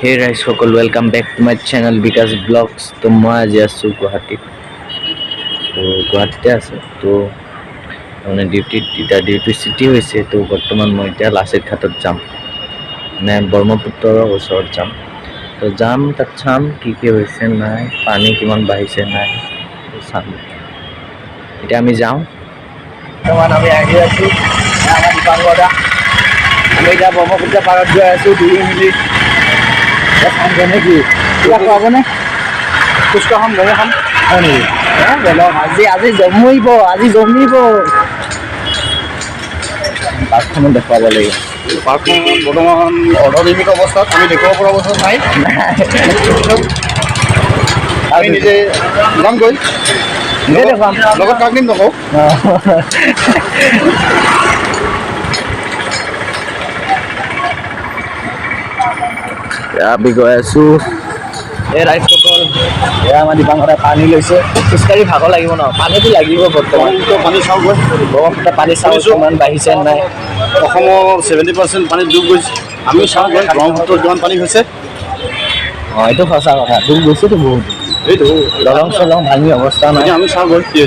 Hey guys, welcome back to my channel Vikas Vlogs. तो मैं आज आसू गुवाहाटी तो गुवाहाटीते आसो तो মানে ডিউটি ছুটি হৈছে তো বৰ্তমান মই এতিয়া লাচিত ঘাটত যাম মানে ব্ৰহ্মপুত্ৰৰ ওচৰত যাম তো যাম তাত চাম কি হৈছে নাই পানী কিমান বাঢ়িছে নাই চাম এতিয়া আমি যাওঁ বৰ্তমান আমি আহি আছো আমাৰ দীপাংগদা আমি এতিয়া ব্ৰহ্মপুত্ৰ পাৰত গৈ আছো 2 মিনিট খাম নেকি কিবা খুৱাবনে ফুচকা খাম গ'লে খাম হয় নেকি আজি জমিব পাৰ্কখনত দেখুৱাব লাগিব পাৰ্কখন বৰ্তমান অৰ্ধনিৰ্মিত অৱস্থাত আমি দেখুৱাব পৰা অৱস্থাত নাই আমি নিজে যামগৈ দেখুৱাম লগত কাক দিম নকওঁ আমি গৈ আছো এই ৰাইজসকল এয়া আমাৰ দীপাংগদাই পানী লৈছে খোজকাঢ়ি ভাগৰ লাগিব ন পানীটো লাগিব বৰ্তমান পানী চাওঁগৈ ব্ৰহ্মপুত্ৰ পানী চাওঁ কিমান বাঢ়িছে নাই অসমৰ 70% পানীত ডুব গৈছে আমি চাওঁগৈ ব্ৰহ্মপুত্ৰত কিমান পানী হৈছে অঁ এইটো সঁচা কথা ডুব গৈছেতো বহুত এইটো দলং চলং ভাঙি অৱস্থা নাই আমি চাওঁগৈ কি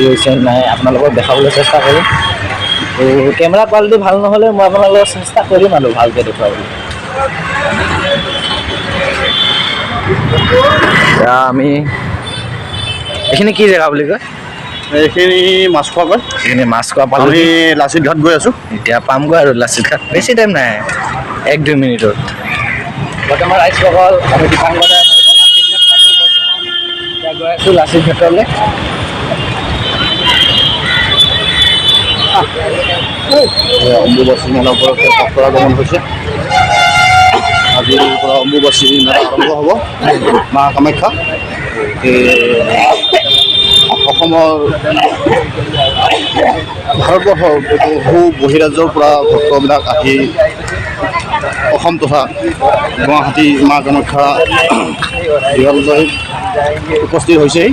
হৈছে নাই আপোনালোকক দেখাবলৈ চেষ্টা কৰিম তো কেমেৰা কোৱালিটি ভাল নহ'লে মই আপোনালোকক চেষ্টা কৰিম আৰু ভালকৈ দেখুৱাবলৈ আমি এইখিনি কি জেগা বুলি কয় এইখিনি মাছ খোৱাগৈ এইখিনি মাছ খোৱা পালোঁ আমি লাচিত ঘাট গৈ আছোঁ এতিয়া পামগৈ আৰু লাচিত ঘাট বেছি টাইম নাই 1-2 মিনিটত বৰ্তমান ৰাইজসকল আমি দীপাংগদাই লাচিত ঘাট পালোঁ বৰ্তমান এতিয়া গৈ আছোঁ লাচিত ঘাটলৈ অম্বুবাচী মেলা উপলক্ষে ভক্তৰ আগমন হৈছে আজিৰ পৰা অম্বুবাচী মেলা আৰম্ভ হ'ব মা কামাখ্যা অসমৰ ভাৰতবৰ্ষৰ বহু বহিৰাজ্যৰ পৰা ভক্তবিলাক আহি অসম তথা গুৱাহাটী মা কামাখ্যা দিৱাললৈ উপস্থিত হৈছেহি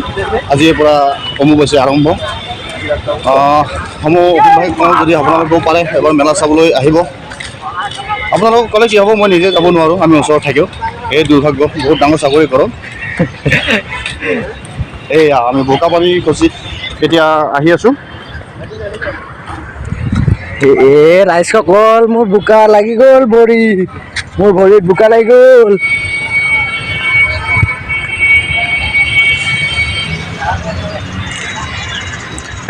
আজিৰ পৰা অম্বুবাচী আৰম্ভ সমূহ অভিভাৱক যদি আপোনালোকেও পাৰে এবাৰ মেলা চাবলৈ আহিব আপোনালোক ক'লে কি হ'ব মই নিজে যাব নোৱাৰোঁ আমি ওচৰত থাকিও এই দুৰ্ভাগ্য বহুত ডাঙৰ চাকৰি কৰোঁ এয়া আমি বোকাপানী কোচিত এতিয়া আহি আছোঁ ৰাইজসকল মোৰ বোকা লাগি গ'ল মোৰ ভৰিত বোকা লাগি গ'ল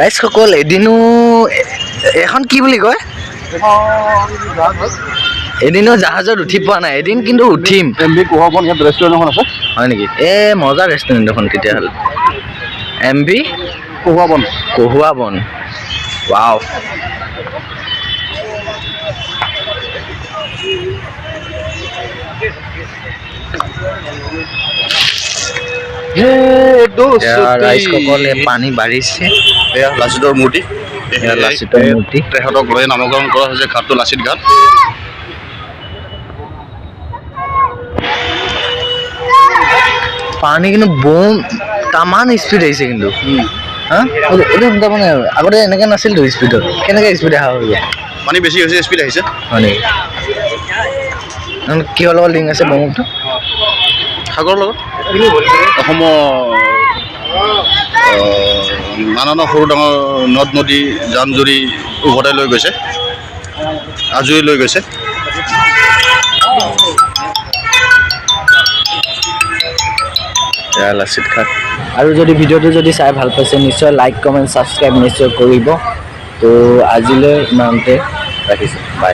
ৰাইজসকল এদিনো এখন কি বুলি কয় এদিনো জাহাজত উঠি পোৱা নাই এদিন কিন্তু উঠিম MB কোহাবন ইয়াত ৰেষ্টুৰেণ্ট এখন আছে হয় নেকি মজা ৰেষ্টুৰেণ্ট এখন তেতিয়াহ'লে MB কহুৱাবন ৱাও ৰাইজসকলে পানী বাঢ়িছে এয়া লাচিতৰ মূৰ্তি লাচিতৰ মূৰ্তি তেখেতক লৈ নামকৰণ কৰা হৈছে ঘাটটো লাচিত ঘাট পানী কিন্তু বম তামান স্পীড আহিছে কিন্তু হা এইটো তাৰমানে আগতে এনেকৈ নাছিলতো স্পীডত কেনেকৈ স্পীড অহা হৈ গ'ল পানী বেছি হৈছে স্পীড আহিছে হয় নেকি কিহৰ লগত লিংক আছে ব্ৰহ্মপুত্ৰ সাগৰৰ লগত অসমৰ নানান সৰু ডাঙৰ নদ নদী জান জুৰি উভতাই লৈ গৈছে আজৰি লৈ গৈছে লাচিত ঘাট আৰু যদি ভিডিঅ'টো যদি চাই ভাল পাইছে নিশ্চয় লাইক কমেণ্ট ছাবস্ক্ৰাইব নিশ্চয় কৰিব তো আজিলৈ ইমানতে ৰাখিছোঁ বাই